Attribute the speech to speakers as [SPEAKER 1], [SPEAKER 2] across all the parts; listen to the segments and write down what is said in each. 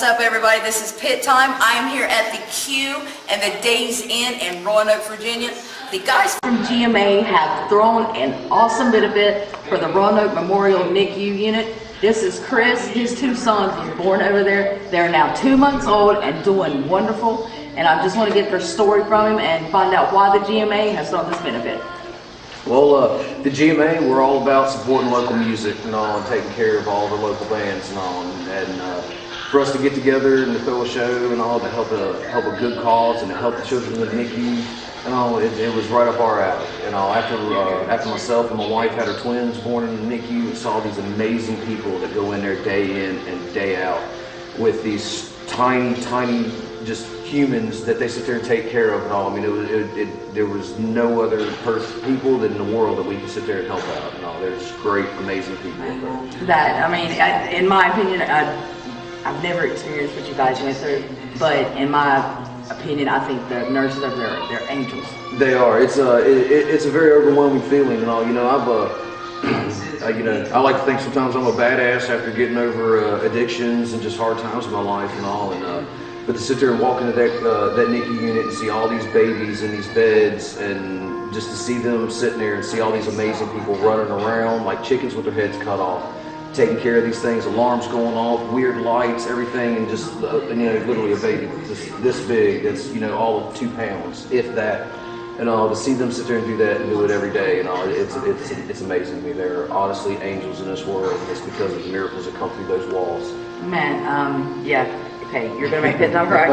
[SPEAKER 1] What's up, everybody? This is Pit Time. I am here at the Q and the Days Inn in Roanoke, Virginia. The guys from GMA have thrown an awesome benefit for the Roanoke Memorial NICU unit. This is Chris. His two sons were born over there. They're now 2 months old and doing wonderful. And I just want to get their story from him and find out why the GMA has thrown this benefit.
[SPEAKER 2] Well, the GMA, we're all about supporting local music and all, and taking care of all the local bands and all. And for us to get together and to throw a show and all to help a good cause and to help the children in the NICU and all, it was right up our alley. And all, after myself and my wife had our twins born in the NICU, we saw these amazing people that go in there day in and day out with these tiny just humans that they sit there and take care of and all. I mean, there was no other people in the world that we could sit there and help out and all. There's great, amazing people out there.
[SPEAKER 1] That, I mean, in my opinion, I've never experienced what you guys went through, but in my opinion, I think the nurses over there, they're angels.
[SPEAKER 2] They are. It's a very overwhelming feeling and all. You know, I like to think sometimes I'm a badass after getting over addictions and just hard times in my life and all. And but to sit there and walk into that NICU unit and see all these babies in these beds and just to see them sitting there and see all these amazing people running around like chickens with their heads cut off, taking care of these things, alarms going off, weird lights, everything, and just literally a baby this big that's all of 2 pounds, if that, and all, to see them sit there and do that and do it every day and all, it's amazing to me. They're honestly angels in this world, and it's because of the miracles that come through those walls.
[SPEAKER 1] Man, yeah. Okay, you're gonna make Pit Time, correct?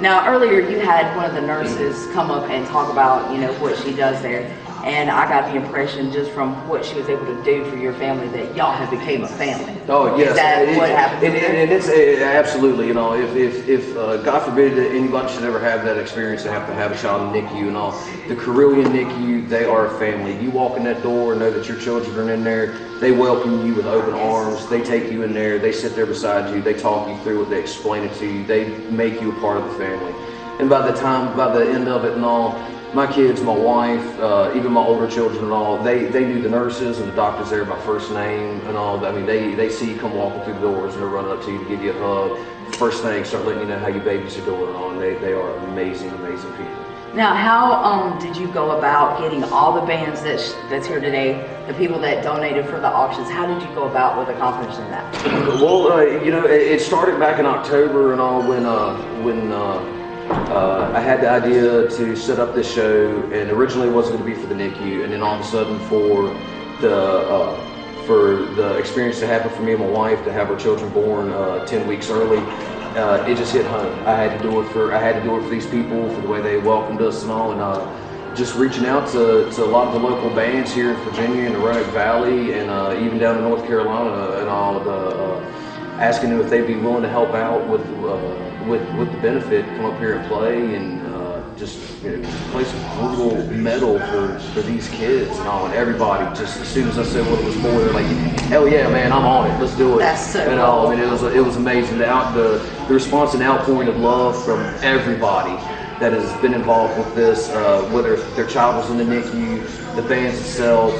[SPEAKER 1] Now earlier you had one of the nurses come up and talk about what she does there, and I got the impression just from what she was able to do for your family that y'all have became a family.
[SPEAKER 2] Oh yes,
[SPEAKER 1] is that what happened?
[SPEAKER 2] And it's absolutely, if God forbid that anybody should ever have that experience to have a child in NICU and all, the Carillion NICU, they are a family. You walk in that door and know that your children are in there. They welcome you with open arms. They take you in there. They sit there beside you. They talk you through it. They explain it to you. They make you a part of the family. And by the end of it and all, my kids, my wife, even my older children and all, they knew the nurses and the doctors there by first name and all. I mean, they see you come walking through the doors and they're running up to you to give you a hug. First thing, start letting you know how your babies are doing and all. And they are amazing, amazing people.
[SPEAKER 1] Now, how did you go about getting all the bands that's here today, the people that donated for the auctions? How did you go about with accomplishing that?
[SPEAKER 2] Well, it started back in October and all when I had the idea to set up this show, and originally it wasn't going to be for the NICU, and then all of a sudden for the experience to happen for me and my wife to have our children born 10 weeks early. It just hit home. I had to do it for these people, for the way they welcomed us and all, and just reaching out to a lot of the local bands here in Virginia and the Roanoke Valley, and even down in North Carolina and all, asking them if they'd be willing to help out with the benefit, come up here and play and just play some brutal metal for these kids and all. And everybody, just as soon as I said what it was for, they're like, hell yeah, man, I'm on it, let's do it.
[SPEAKER 1] That's so
[SPEAKER 2] and all. I mean, it was amazing. The response and outpouring of love from everybody that has been involved with this, whether their child was in the NICU, the bands itself,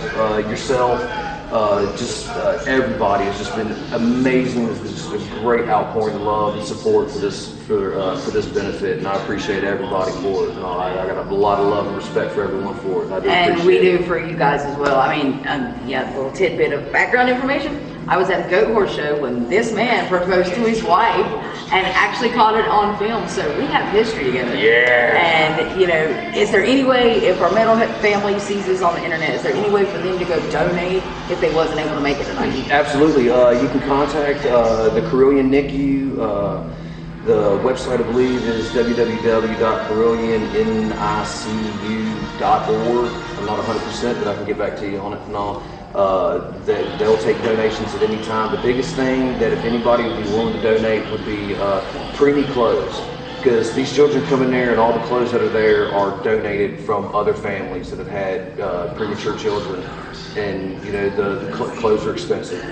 [SPEAKER 2] yourself. Everybody has just been amazing. It's just a great outpouring of love and support for this benefit, and I appreciate everybody for it. I got a lot of love and respect for everyone for it.
[SPEAKER 1] And we do for you guys as well. I mean, yeah, a little tidbit of background information. I was at the Goat Horse show when this man proposed to his wife and actually caught it on film, so we have history together.
[SPEAKER 2] Yeah.
[SPEAKER 1] And is there any way, if our metal family sees this on the internet, is there any way for them to go donate if they wasn't able to make it tonight?
[SPEAKER 2] Absolutely. You can contact the Carillion NICU. The website, I believe, is www.carillionnicu.org. I'm not 100%, but I can get back to you on it and all. They'll take donations at any time. The biggest thing that if anybody would be willing to donate would be preemie clothes, because these children come in there and all the clothes that are there are donated from other families that have had premature children, and the clothes are expensive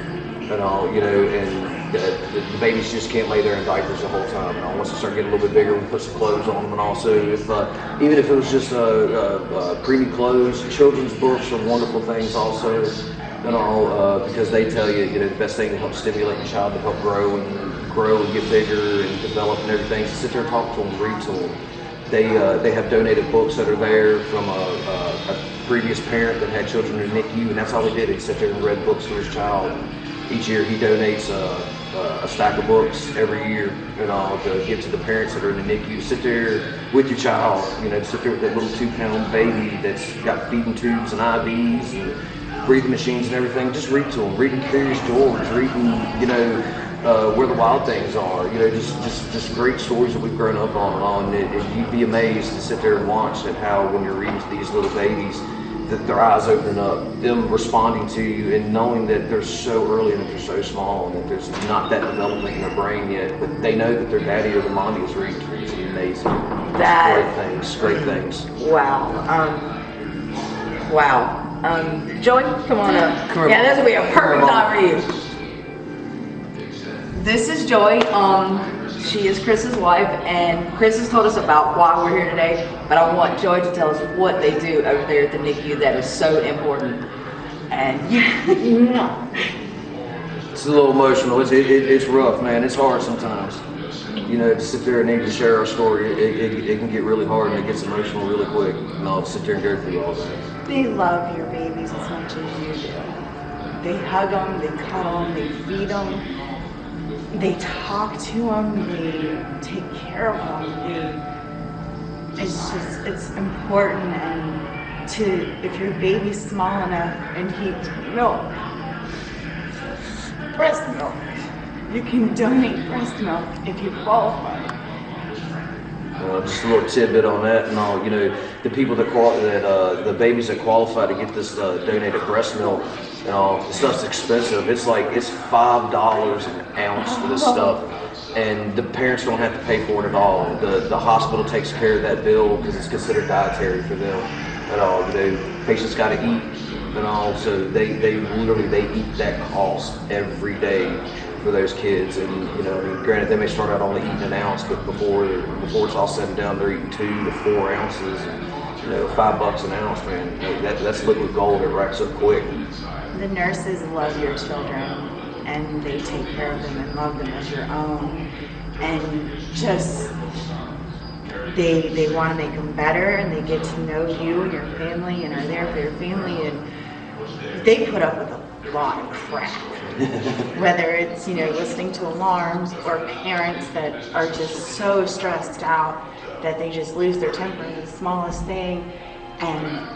[SPEAKER 2] and all, and the babies just can't lay there in diapers the whole time. And once they start getting a little bit bigger, we put some clothes on them. And also, even if it was just preemie clothes, children's books are wonderful things also, and all, because they tell you, the best thing to help stimulate your child to help grow and grow and get bigger and develop and everything. So sit there and talk to them, read to them. They have donated books that are there from a previous parent that had children in NICU, and that's all he did. He sat there and read books for his child. Each year he donates a stack of books every year, to give to the parents that are in the NICU. Sit there with your child, sit there with that little 2-pound baby that's got feeding tubes and IVs and breathing machines and everything. Just read to them. Reading Curious George, reading, Where the Wild Things Are. Just great stories that we've grown up on and on. You'd be amazed to sit there and watch at how when you're reading to these little babies, that their eyes opening up, them responding to you, and knowing that they're so early and that they're so small and that there's not that development in their brain yet, but they know that their daddy or their mommy is reading to them. It's amazing. Great things.
[SPEAKER 1] Wow. Joey, come on up. Yeah, this will be a perfect time for you. This is Joy. She is Chris's wife, and Chris has told us about why we're here today, but I want Joy to tell us what they do over there at the NICU that is so important. And
[SPEAKER 2] it's a little emotional. It's rough, man. It's hard sometimes. To sit there and need to share our story, it can get really hard and it gets emotional really quick. And I'll sit there and go through all that.
[SPEAKER 3] They love your babies as much as you do. They hug them, they cuddle them, they feed them. They talk to them, they take care of them. It's important, and if your baby's small enough and needs milk, breast milk, you can donate breast milk if you qualify.
[SPEAKER 2] Just a little tidbit on that and all. The people the babies that qualify to get this donated breast milk and all, the stuff's expensive. It's $5 an ounce for this stuff, and the parents don't have to pay for it at all. The hospital takes care of that bill because it's considered dietary for them and all. Patients got to eat and all, so they eat that cost every day for those kids. And granted, they may start out only eating an ounce, but before it's all said and done, they're eating 2 to 4 ounces. And, $5 an ounce, man. That's liquid gold. It racks up quick.
[SPEAKER 3] The nurses love your children, and they take care of them and love them as your own. And just they want to make them better, and they get to know you and your family and are there for your family. And they put up with a lot of crap. Whether it's listening to alarms or parents that are just so stressed out that they just lose their temper in the smallest thing, and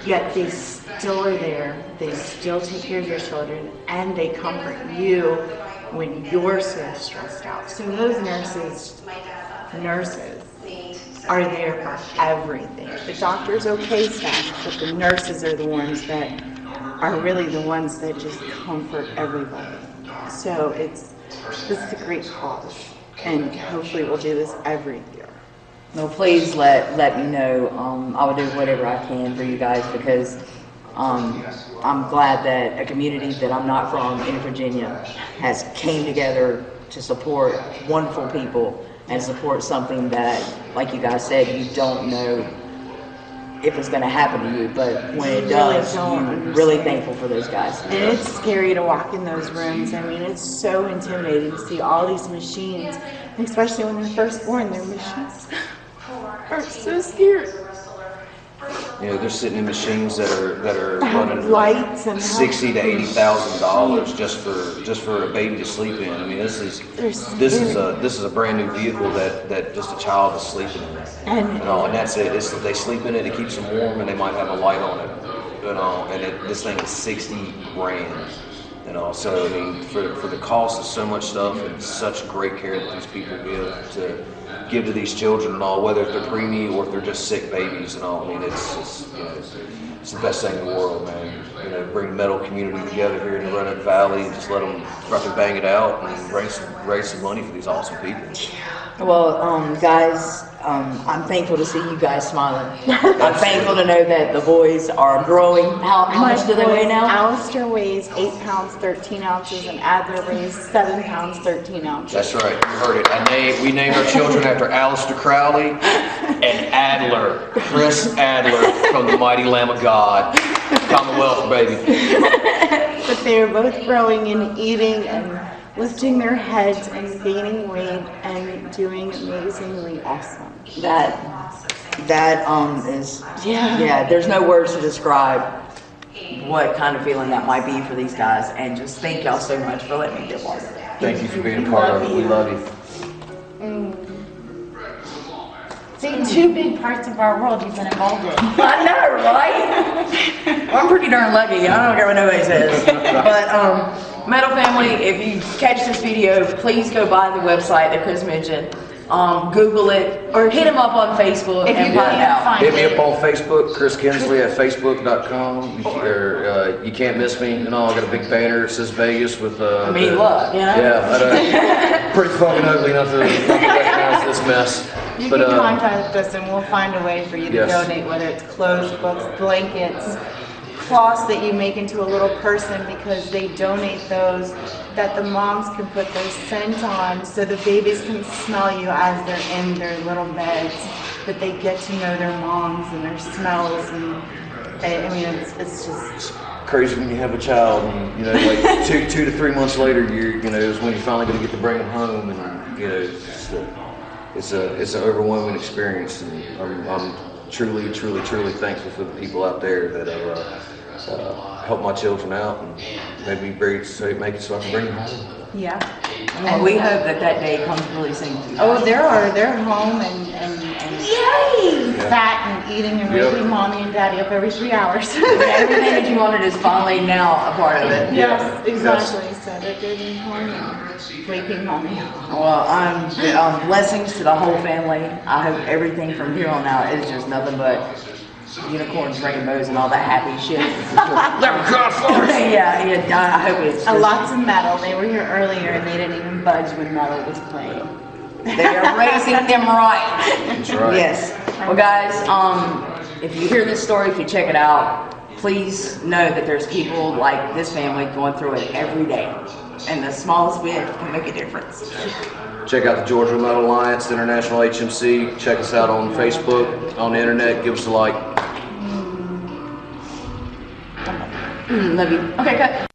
[SPEAKER 3] yet they still are there. They still take care of your children, and they comfort you when you're so stressed out. So those nurses are there for everything. The doctor's okay staff, but the nurses are the ones that are really the ones that just comfort everybody. So this is a great cause, and hopefully we'll do this every year.
[SPEAKER 1] No, please let me know. I will do whatever I can for you guys, because I'm glad that a community that I'm not from in Virginia has came together to support wonderful people and support something that, like you guys said, you don't know if it's going to happen to you, but when it does, you're really thankful for those guys.
[SPEAKER 3] And it's scary to walk in those rooms. I mean, it's so intimidating to see all these machines, especially when they're first born. Their machines are so scary.
[SPEAKER 2] They're sitting in machines that are running
[SPEAKER 3] lights and
[SPEAKER 2] $60,000 to $80,000 just for a baby to sleep in. I mean, this is a brand new vehicle that just a child is sleeping in. And that's it. They sleep in it. It keeps them warm, and they might have a light on it. This thing is $60,000. So I mean, for the cost of so much stuff and such great care that these people give to these children and all, whether they're preemie or if they're just sick babies and all. I mean, it's the best thing in the world, man. Bring the metal community together here in the Roanoke Valley and just let them fucking bang it out and raise some money for these awesome people.
[SPEAKER 1] Well, guys, I'm thankful to see you guys smiling. I'm thankful to know that the boys are growing. How much do they weigh now?
[SPEAKER 3] Alistair weighs 8 pounds 13 ounces, and Adler weighs 7 pounds 13 ounces.
[SPEAKER 2] That's right, you heard it. We named our children after Alistair Crowley and Adler, Chris Adler from the Mighty Lamb of God, Commonwealth, baby.
[SPEAKER 3] But they are both growing and eating, and lifting their heads and gaining weight and doing amazingly awesome.
[SPEAKER 4] That is,
[SPEAKER 3] Yeah.
[SPEAKER 4] there's no words to describe what kind of feeling that might be for these guys, and just thank y'all so much for letting me be a part of it.
[SPEAKER 2] Thank you for being a part of it. We love you.
[SPEAKER 5] See, two big parts of our world you've been involved in.
[SPEAKER 4] I know, right? Well, I'm pretty darn lucky. I don't care what nobody says. But Metal Family, if you catch this video, please go by the website that Chris mentioned. Google it or hit him up on Facebook
[SPEAKER 5] If
[SPEAKER 4] and
[SPEAKER 5] you
[SPEAKER 4] find
[SPEAKER 5] can't
[SPEAKER 4] out.
[SPEAKER 5] find
[SPEAKER 2] Hit me
[SPEAKER 5] it.
[SPEAKER 2] up on Facebook, Chris Kinsley at facebook.com. You can't miss me. You know, I got a big banner that says Vegas with
[SPEAKER 4] I mean, look, you know?
[SPEAKER 2] Yeah, but, pretty fucking ugly not to recognize this mess.
[SPEAKER 3] You
[SPEAKER 2] But
[SPEAKER 3] can contact us and we'll find a way for you to
[SPEAKER 2] Yes.
[SPEAKER 3] donate, whether it's clothes, books, blankets, cloths that you make into a little person, because they donate those that the moms can put their scent on so the babies can smell you as they're in their little beds, that they get to know their moms and their smells. And I mean, it's just
[SPEAKER 2] crazy when you have a child and, you know, like 2 to 3 months later, you know, is when you're finally going to get to bring them home, and, you know, it's an overwhelming experience, and I'm truly thankful for the people out there that help my children out and make it so I can bring them home.
[SPEAKER 3] yeah.
[SPEAKER 4] Well, we hope that day comes really soon.
[SPEAKER 3] Oh, they're home and
[SPEAKER 4] Yay!
[SPEAKER 3] fat and eating and
[SPEAKER 2] Yep.
[SPEAKER 3] waking mommy and daddy up every 3 hours.
[SPEAKER 4] Everything that you wanted is finally now a part of it.
[SPEAKER 3] Yes,
[SPEAKER 2] Yes.
[SPEAKER 3] exactly. So they're getting home and waking mommy.
[SPEAKER 4] Well, blessings to the whole family. I hope everything from here on out is just nothing but unicorns, rainbows, and all that happy shit. yeah, I hope it's just,
[SPEAKER 3] Lots of metal. They were here earlier and they didn't even budge when metal was playing.
[SPEAKER 4] they are raising them right.
[SPEAKER 2] That's right.
[SPEAKER 4] Yes. Well, guys, if you hear this story, if you check it out, please know that there's people like this family going through it every day, and the smallest bit can make a difference.
[SPEAKER 2] Check out the Georgia Metal Alliance, International HMC. Check us out on Facebook, on the internet. Give us a like.
[SPEAKER 4] Love you. Okay, cut.